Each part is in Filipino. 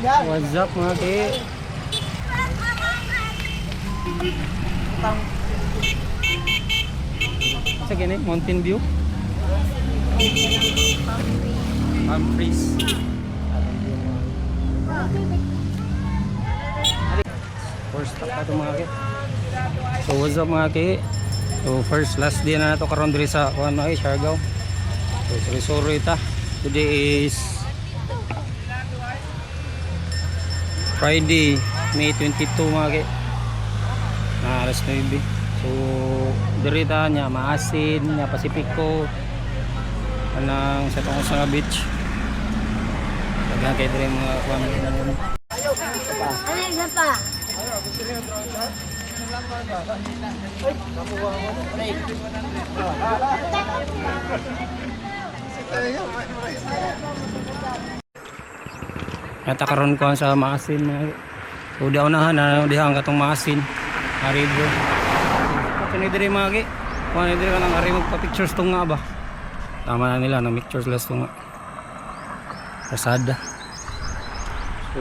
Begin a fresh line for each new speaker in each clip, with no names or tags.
What's up mga ki? Sa gini, Mountain View. Humphreys. First stop na ito mga ki. So what's up mga ki? So first last day na nato karon diri sa Siargao. So sorry ta. Today is Friday, May 22 mga ki. Alas 9. So diri ta nya Maasin, nya Pacifico. Anang sa tungod sa beach. Dagan kay diri mga kuan.
Ano isa pa?
Natakaroon ko sa Maasin. So di unahan na dihang katong Maasin. Haribo. Kani diri mga ki. Kuan diri ka nang ari magpa-pictures tong nga ba. Tama na nila na pictures last tong nga. Pasada. So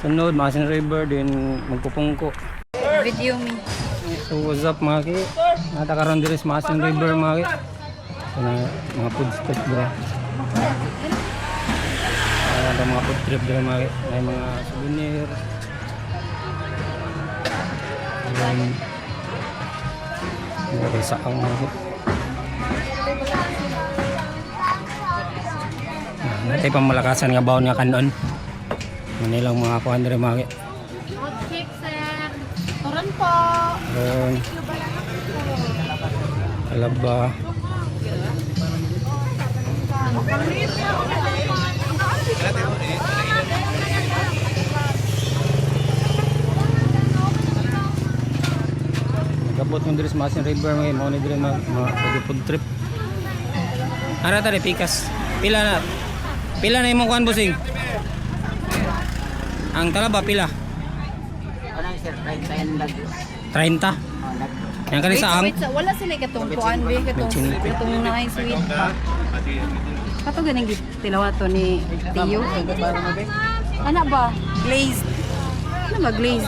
sunod Maasin River din magpupungko.
Video me.
So what's up mga ki? Natakaroon diri sa Maasin River mga ki. So, mga food stop dira. Ada mga food trip dira mga ki. May mga souvenir. Mga saang mga ki. Natay pamalakasan nga bawon nga kanon. Manilang mga kuhan dira mga ki.
Hot cake sir. Turon po.
Alaba. Gabot mo diri sa Maasin River mga mo ni diri mga food trip. Ara ta pikas. Pila na imong kuan busing? Ang talaba pila?
Anong sir, 30 lag.
30. Yang kani sa ang
Wala sila katong kuan be katong nice sweet pa. Kato ganing tilawato ni Tiyo. Ana ba? Glazed. Ano ba glazed?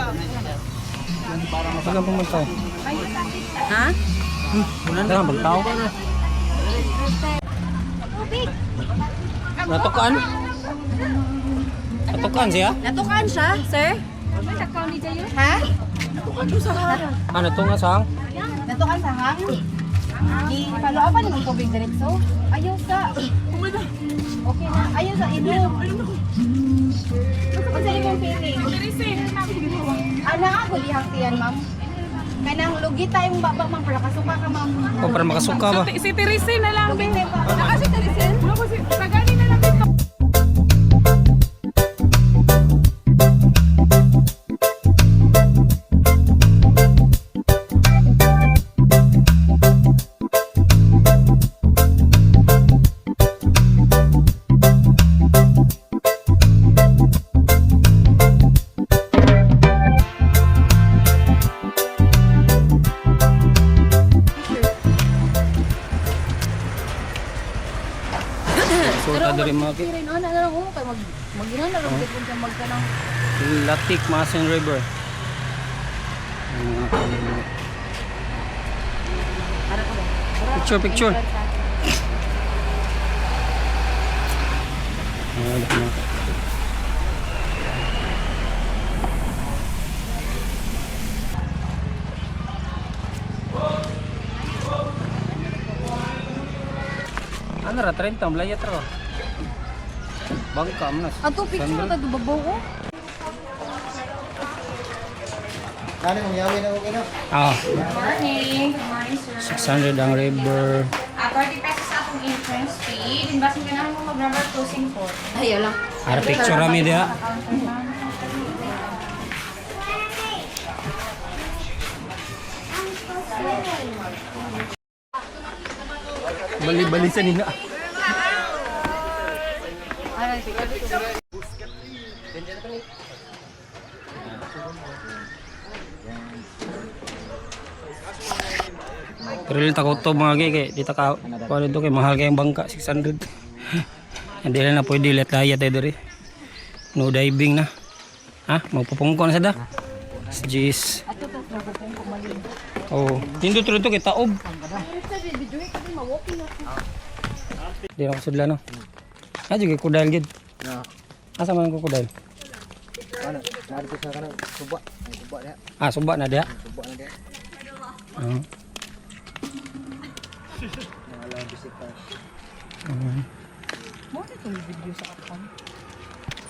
Tagang pumunta.
Ha?
Tagang pagtao. Natukan? Natukan siya?
Natukan siya, sir? Ha?
Ano to nga sang?
Natukan sa hang? Di paluapan ng tubig diretso. Ayaw sa. Okay na. Ayaw sa inom. Kasi imong feeling. Ana ako dihang tiyan, ma'am. Kanang lugi tayong baba ma'am para kasuka ka ma'am.
O para makasuka ba?
Si Teresin na lang.
Lugi tayo pa.
Naka si Teresin? Sagani na lang dito.
So ta diri mga ki.
Rin ana lang oh kay maginan na lang gid sa magkanang
Latik Maasin River.
ara ko ba.
Picture. Ano ra 30 mlayat ra. Bangka man.
Ato picture ta dubabaw ko.
Kani mong yawi na okay na?
Morning. Good morning, sir.
600 ang river.
30 pesos akong entrance fee. Din basin ka na mo mag-rubber closing po.
Ayaw lang.
Ara picture rami dia. Bali-bali sa nina.
Ay, picture.
Pero yung takot to mga kay dito ka kuha dito kay mahal kayong bangka 600. Hindi na pwede let kaya tayo diri. No diving na. Ha? Magpupungko na sa da. Jeez.
Ato to nagpupong ko mali.
Oh, hindi to kay taob.
Sa video kasi ma-walking ako.
Di na ko sudla no. Ah, juga kudal gid.
Na.
Asa man ko kudal?
Ano? Nari ko sa kanang suba. Ay, suba dia.
Ah, suba na dia.
Suba na dia.
Ah.
Wala bisita.
Mo na itong video sa akin.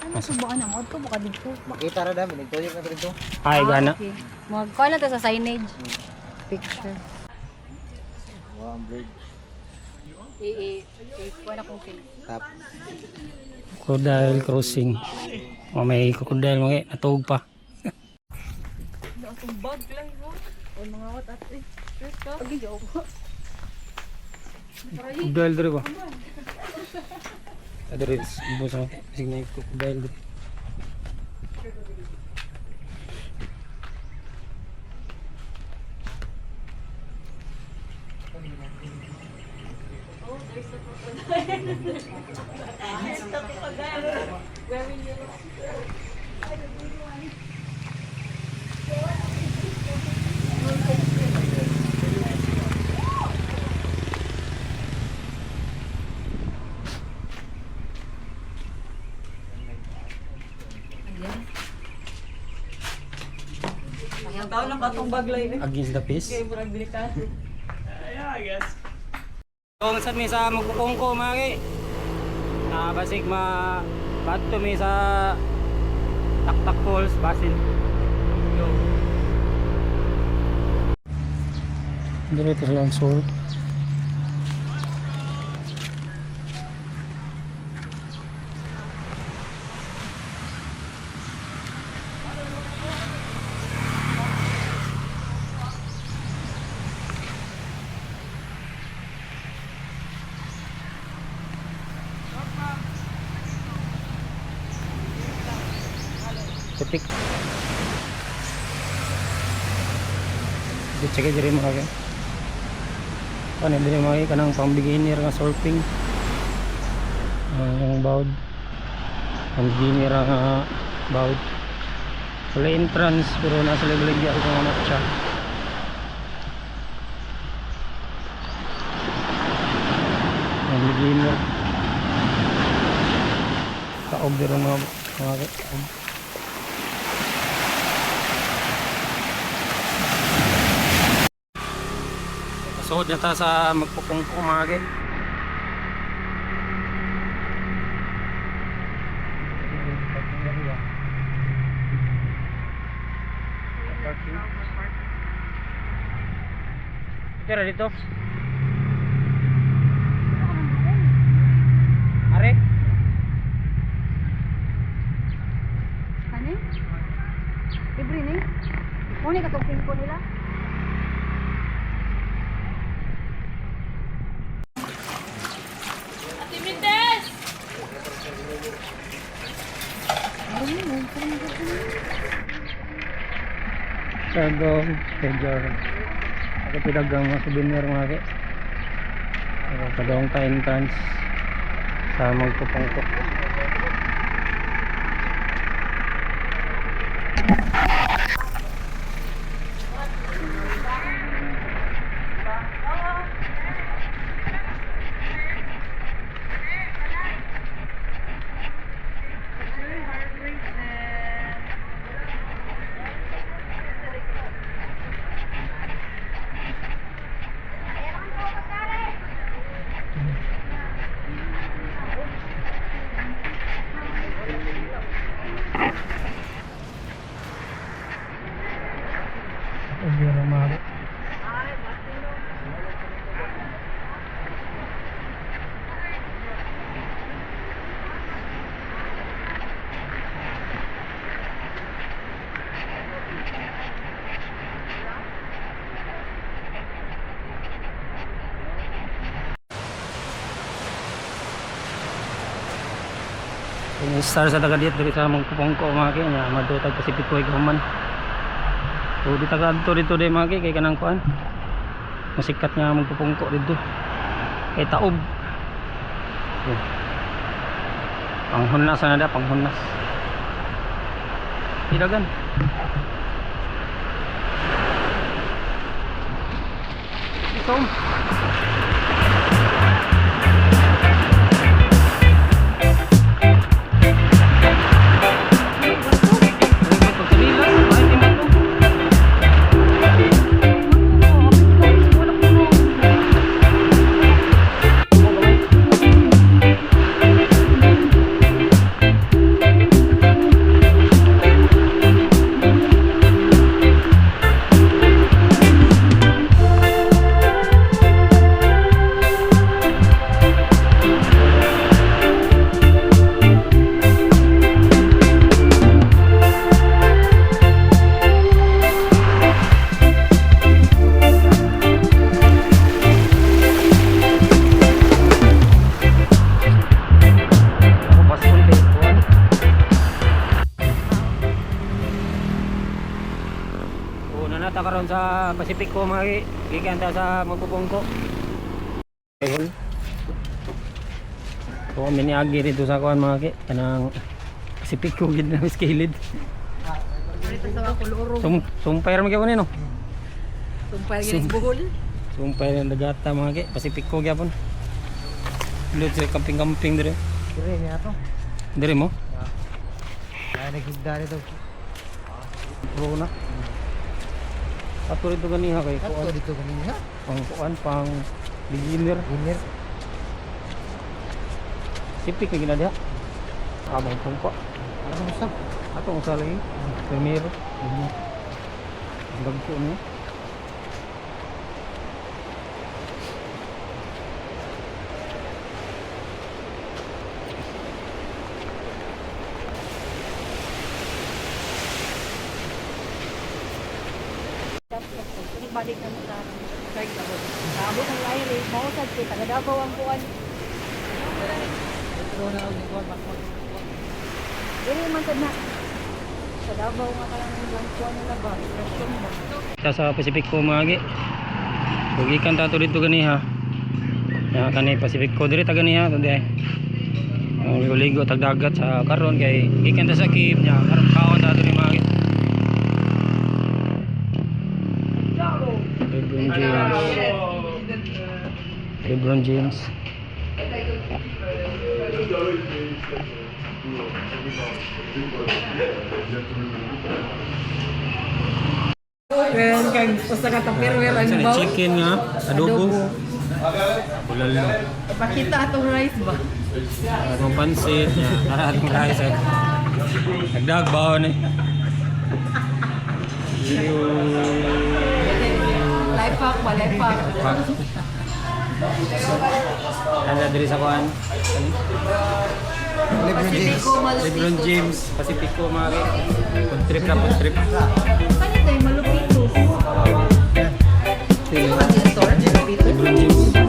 Ano subaan na mo? Ito baka dito.
Makita ra dami nagtuyok na dito.
Ay gana.
Okay. Magkuha na to sa signage. Picture.
Wow, ang bird.
Kuha na kong film.
Tap.
Crocodile crossing. Oh, may crocodile mga natug pa.
Itong bag lang mo. O mga wat at eh. Pagi jaw ko.
Crocodile diri ba? Adere busa sig na crocodile diri.
Tao na katong baglay ni.
Against the piece.
Murag delikado.
Kung saan may sa magpupungko mga basig bato may sa Taktak Falls, Basil. Dito lang sol. Putik. Di check diri mga kay. Ano diri mga kay kanang pang beginner nga surfing. Ang bawd. Ang beginner nga bawd. Wala entrance pero nasa ligya ko nga siya. Ang beginner. Kaog diri mga kay. Suod na ta sa magpupungko mga kay. Tira dito. Are?
Ano? Libre ni? Kung katong film ko nila.
Sagong, Pedjar. Ako pidagang mga souvenir mga kay. Padong ka entrance sa magpupungko. Yung star sa taga dito sa magpupungko mga kay nya madutag Pacific Way human. So di taga dito day mga kay kanang kuan. Masikat nga magpupungko dito. Kay taob. So, panghunnas na da panghunnas. Ilagan. Isom. Nata karon sa Pacifico mga gikan ta sa Magpupungko. Ayun. So miniagi dito sa kuan mga kanang Pacifico gid na skilid.
Dito sa kulurog.
Sumpay ra magyapon no.
Sumpay gyud buhol.
Sumpay ra dagata mga Pacifico gyapon. Lut sa camping-camping dire.
Dire niya to.
Dire mo?
Ay nagigda dito.
Bro na. Ato rito ganiha kay
Ato
kuan
dito kanina.
pang beginner.
Winner.
Sipik kay ginadya. Among pungko.
Ano usap?
Ato ang salay. Primero. Bagko mo.
Balik na sa strike na po. Naabot ang layo rin. Mausad ko. Taga-Davao ang buwan.
Ito na ang kuan pakpak.
Dili man sad na. Sa Davao nga ka lang ang buwan nila ba? Restaurant ba?
Ta sa Pacifico mga bugikan ta to dito ganiha. Ya kani Pacifico diri ta ganiha to di. Ligo tag dagat sa karon kay gikan ta sa Kib nya karon kaon ta diri mga LeBron James.
Well, kag usa ka tupperware ang bawo.
Chicken nga, adobo. Bulalo.
Ipakita atong rice ba?
Atong pansit, atong rice. Nagdag baon eh.
Life hack ba? Life hack.
Anda diri sa kuan.
LeBron James.
LeBron James, Pacifico mga food trip na food trip.
Kanito yung malupitos.
LeBron James.